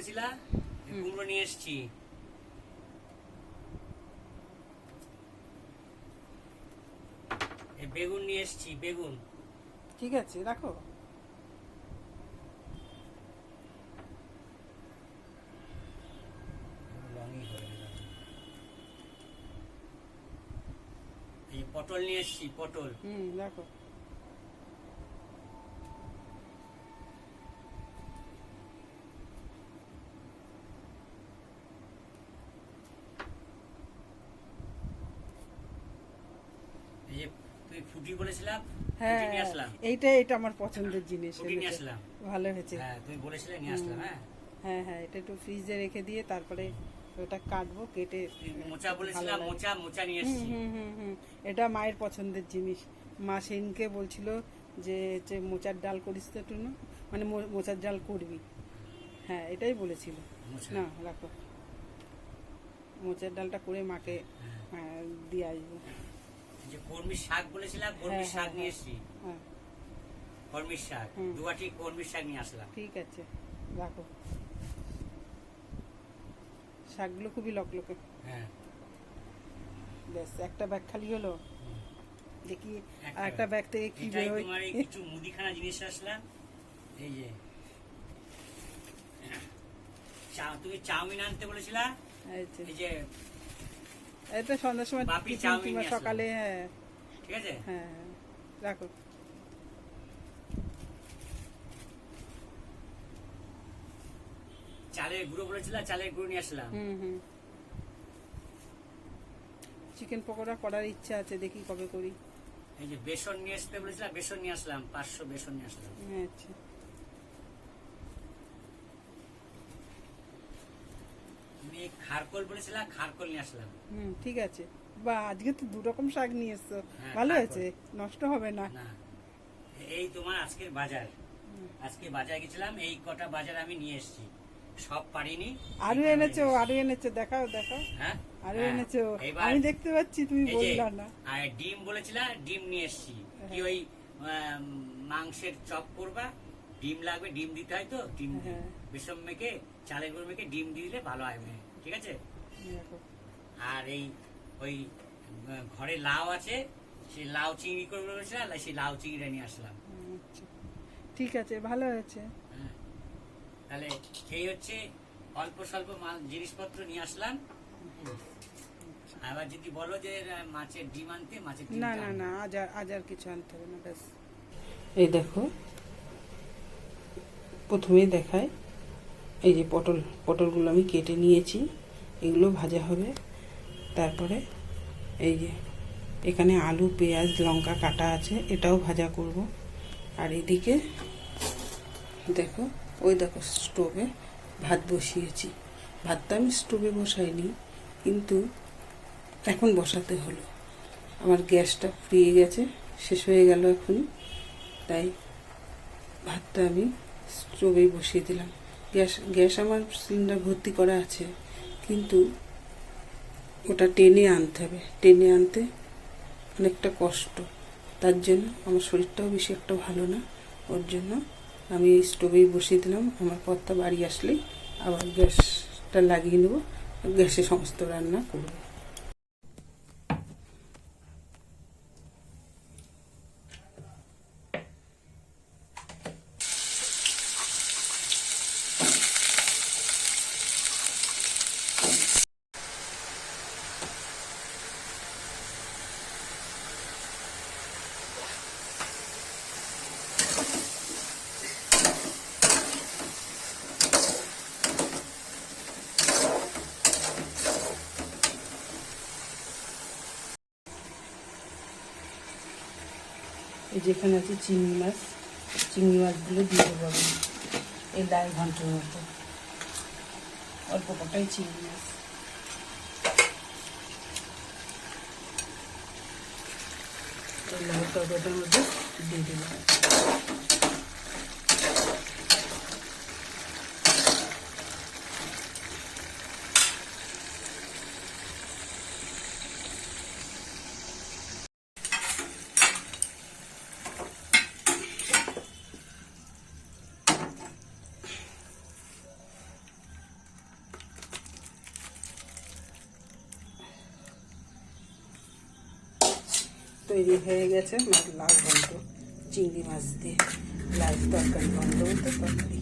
বলেছিলা কুমড়ো নিয়ে এসেছি। বেগুন নিয়ে এসেছি, বেগুন। ঠিক আছে, রাখো। এই পটল নিয়ে এসেছি, পটল। রাখো। এই যে তুই ফুটি বলেছিলাম, হ্যাঁ, ফুটি নিয়ে আসলাম। এটা আমার পছন্দের জিনিস। ফুটি নিয়ে আসলাম, ভালো হয়েছে। হ্যাঁ তুমি বলেছিলে নিয়ে আসলাম। হ্যাঁ হ্যাঁ, এটা একটু ফ্রিজে রেখে দিয়ে তারপরে ওটা কাটবো, কেটে। মোচা বলেছিলাম, মোচা নিয়ে এসেছি। এটা মায়ের পছন্দের জিনিস। মা সেদিনকে বলছিল যে মোচার ডাল করিস তো টুনু, মানে মোচার ডাল করবি। হ্যাঁ, এটাই বলেছিল। না, রাখো। মোচার ডালটা করে মাকে দিয়ে আসবো। যে কর্মী শাক বলেছিলাম, কর্মী শাক নিয়ে এসেছি। কর্মী শাক, দুয়াটি কর্মী শাক নিয়ে আসলাম। ঠিক আছে, রাখো। শাকগুলো খুবই লকলকে। হ্যাঁ, ব্যাস, একটা ব্যাগ খালি হলো। দেখি আর একটা ব্যাগ থেকে কি বেরোয়। তোমার এই কিছু মুদিখানা জিনিস আসলাম। এই যে তুমি চাউমিন আনতে বলেছিলা, এই যে এটা সন্ধ্যার সময় কিংবা সকালে। হ্যাঁ, ঠিক আছে। হ্যাঁ, রাখো। চালের গুঁড়ো বলেছিলা, চালের গুঁড়ো নিয়ে আসলাম। চিকেন পকোড়া করার ইচ্ছা আছে, দেখি কবে করি। এই যে বেসন নিয়ে আসতে বলেছিলাম, বেসন নিয়ে আসলাম, 500 বেসন নিয়ে আসলাম। আচ্ছা, তুমি খারকোল বলেছিলাম, খারকোল নিয়ে আসলাম। ঠিক আছে। বা আজকে তো 2 রকম শাক নিয়ে এসছো, ভালো হয়েছে, নষ্ট হবে না। এই তোমার আজকের বাজার। আজকে বাজার গেছিলাম, এই কটা বাজার আমি নিয়ে এসেছি, সব পারিনি। আরো এনেছো, দেখাও। হ্যাঁ, আরো এনেছো, আমি দেখতে পাচ্ছি, তুমি বললা না। আর ডিম বলেছিলাম, ডিম নিয়ে এসেছি। কি ওই মাংসের চপ করবা, ডিম লাগবে, ডিম দিতে হয় তো, ডিম বেসন মেখে, চালের গুঁড়ো মেখে ডিম দিলে ভালো হয়। ঠিক আছে। আর এই ওই ঘরে লাউ আছে, সেই লাউ চিংড়ি করবে বলেছিলাম, সেই লাউ চিংড়িটা নিয়ে আসলাম। ঠিক আছে, ভালো হয়েছে। তাহলে সেই হচ্ছে অল্প স্বল্প জিনিসপত্র নিয়ে আসলাম। আবার যদি বলো যে মাছের ডিম আনতে, মাছের ডিম না, আজ আর কিছু আনতে হবে না, ব্যাস। এই দেখো, প্রথমেই দেখায়, এই যে পটলগুলো আমি কেটে নিয়েছি, এগুলো ভাজা হবে। তারপরে এই যে এখানে আলু, পেঁয়াজ, লঙ্কা কাটা আছে, এটাও ভাজা করব। আর এদিকে দেখো, দেখো স্টোভে ভাত বসিয়েছি। ভাতটা আমি স্টোভে বসাইনি, কিন্তু এখন বসাতে হলো। আমার গ্যাসটা ফুরিয়ে গেছে, শেষ হয়ে গেল এখন, তাই ভাতটা আমি স্টোভেই বসিয়ে দিলাম। গ্যাস আমার সিলিন্ডার ভর্তি করা আছে, কিন্তু ওটা টেনে আনতে হবে। টেনে আনতে অনেকটা কষ্ট, তার জন্য আমার শরীরটাও বেশি একটা ভালো না। ওর জন্য আমি স্টোভেই বসিয়ে দিলাম। আমার কর্তা বাড়ি আসলেই আবার গ্যাসটা লাগিয়ে নেবো, গ্যাসে সমস্ত রান্না করবো। এই যেখানে আছে চিংড়ি মাছগুলো দিয়ে দেবো আমি এই ডাল ঘন্টার মতো। অল্প কটাই চিংড়ি মাছ, এই লাল তরকারিটার মধ্যে দিয়ে দিলাম। তৈরি হয়ে গেছে লাল ঘন্ট, চিংড়ি মাছ দিয়ে লাল তরকারি, ঘন্ট বলতে তরকারি।